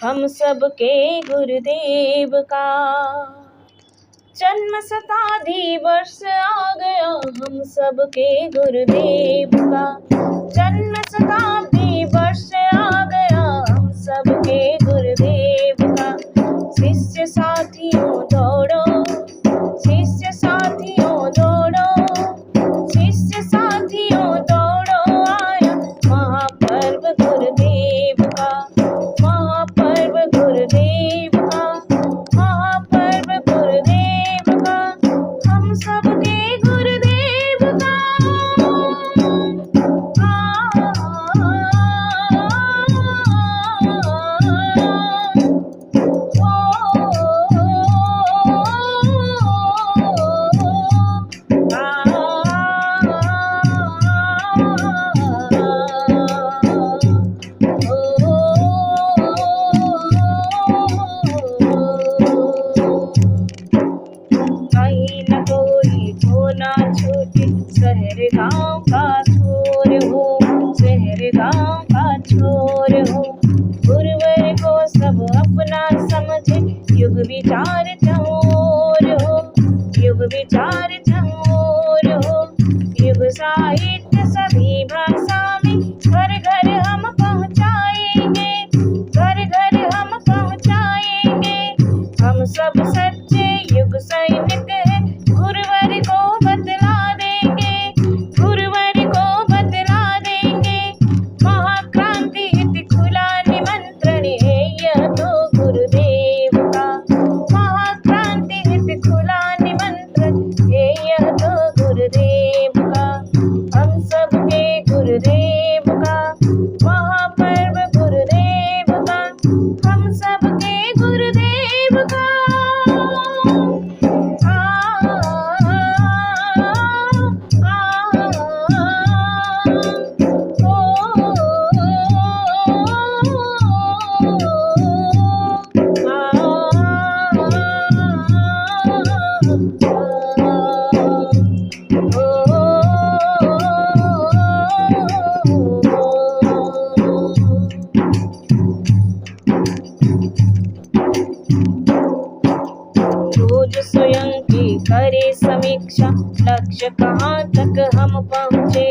हम सबके गुरुदेव का। जन्म शताब्दी वर्ष आ गया हम सबके गुरुदेव का। जन्म शताब्दी वर्ष आ गया हम सबके गुरुदेव का। शिष्य साथियों दौड़ो, शिष्य साथियों दौड़ो, शिष्य साथियों दौड़ो, आया महापर्व गुरुदेव का। महापर्व गुरुदेव का, महापर्व गुरुदेव का, हम सबके गुरुदेव का। कहीं न कोई होना छूटे, शहर गाँव का छोर हो, शहर गाँव का छोर हो। गुरुवर को सब अपना समझे, युग विचार चहोर हो, युग विचार चहोर हो। युग साहित्य सभी भाषा में घर घर हम पहुँचाएंगे, घर घर हम पहुँचाएंगे। हम सब सच्चे युग सैनिक हैं, गुरुवर को बतला देंगे, गुरुवर को बतला देंगे। महाक्रांति हित खुला निमंत्रण है यह तो गुरुदेव का। महाक्रांति हित खुला निमंत्रण है यह तो गुरुदेव का। हम सबके गुरुदेव का, महापर्व गुरुदेव का, हम सबके गुरुदेव का। रोज स्वयं की करे समीक्षा, लक्ष्य कहाँ तक हम पहुँचे,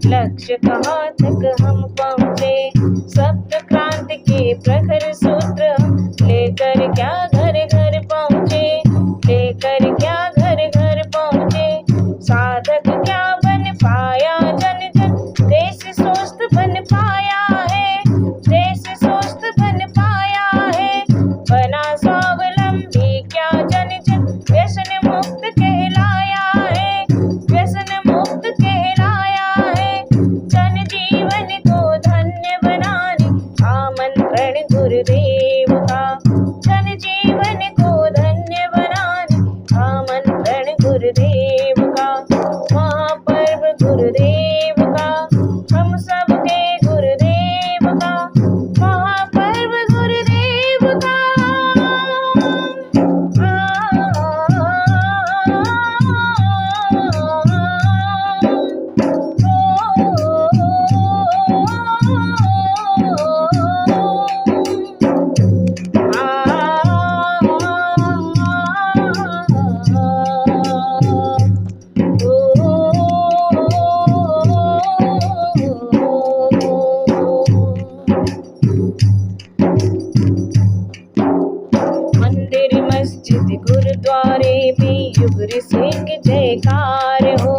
लक्ष्य कहाँ तक हम पहुँचे। सप्त क्रांति के प्रखर सूत्र लेकर क्या घर घर पहुँचे, लेकर क्या घर घर पहुँचे। साधक क्या बन पाया जन जन, देश स्वस्थ बन पाया है, देश स्वस्थ बन पाया है। बना स्वावलंबी क्या जन जन, व्यसन मुक्त कहलाया है, व्यसन मुक्त कहलाया है। जन जीवन को धन्य बनाने आमंत्रण गुरुदेव का। जन जीवन को धन्य बनाने आमंत्रण गुरुदेव का। महापर्व गुरुदेव का, हम सबके गुरुदेव का। महापर्व गुरुदेव का। मंदिर मस्जिद गुरुद्वारे भी युग सिंह जयकार हो,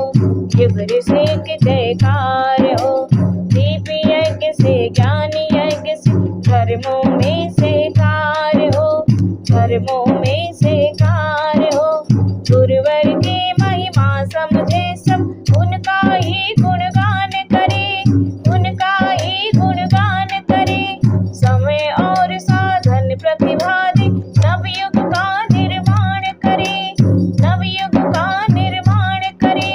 युग सिंह जयकार हो। दीप यज्ञ से ज्ञान यज्ञ से धर्मों में से कार्य हो, धर्मों में से कार्य हो। गुरुवर की महिमा समझे सब, उनका ही गुणगान करे, उनका ही गुणगान करे। समय और साधन प्रतिभा दे, नवयुग का निर्माण करे, नवयुग का निर्माण करे।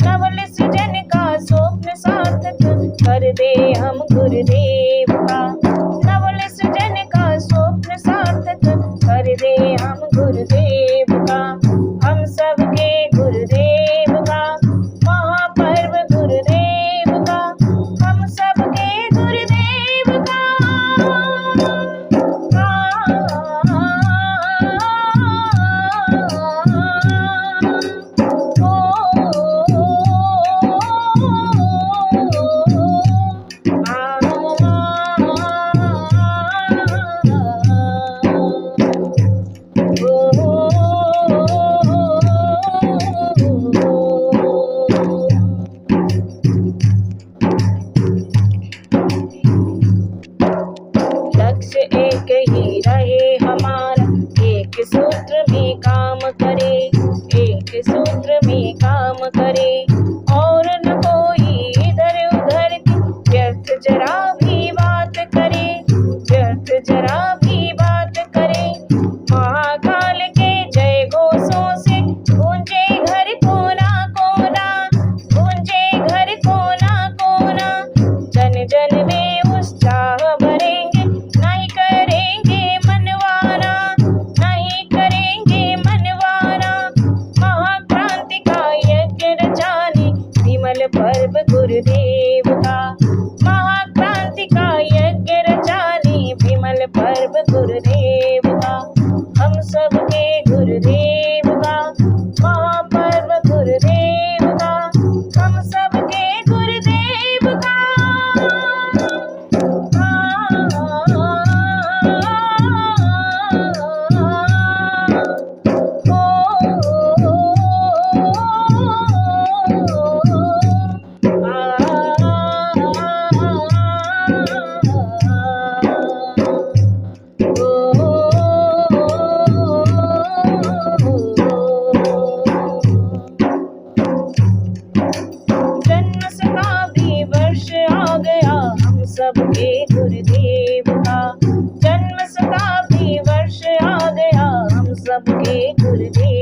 नवल सृजन का स्वप्न सार्थक कर दे हम गुरुदेव का। नवल सृजन का स्वप्न सार्थक कर दे हम गुरुदेव का। हम सबके गुरुदेव का, महापर्व गुरुदेव का, हम सबके गुरुदेव का। सूत्र में काम करे, एक सूत्र में काम करे, और न कोई इधर उधर की व्यर्थ जरा भी बात करे, व्यर्थ जरा भी बात करे। महाकाल के जय घोषों से गूंजे घर कोना कोना, गूंजे घर कोना कोना। जन जन में उत्साह भरेंगे, नहीं करेंगे मनवाना, नहीं करेंगे मनवाना। महाक्रांति का यज्ञ रचाने विमल पर्व गुरुदेव का, महाक्रांति का यज्ञ रचाने विमल पर्व गुरुदेव का, हम सबके गुरुदेव का महापर्व गुरुदेव का, हम सबके गुरुदेव का। जन्म शताब्दी वर्ष आ गया हम सबके गुरुदेव का, जन्म शताब्दी वर्ष आ गया हम सबके गुरुदेव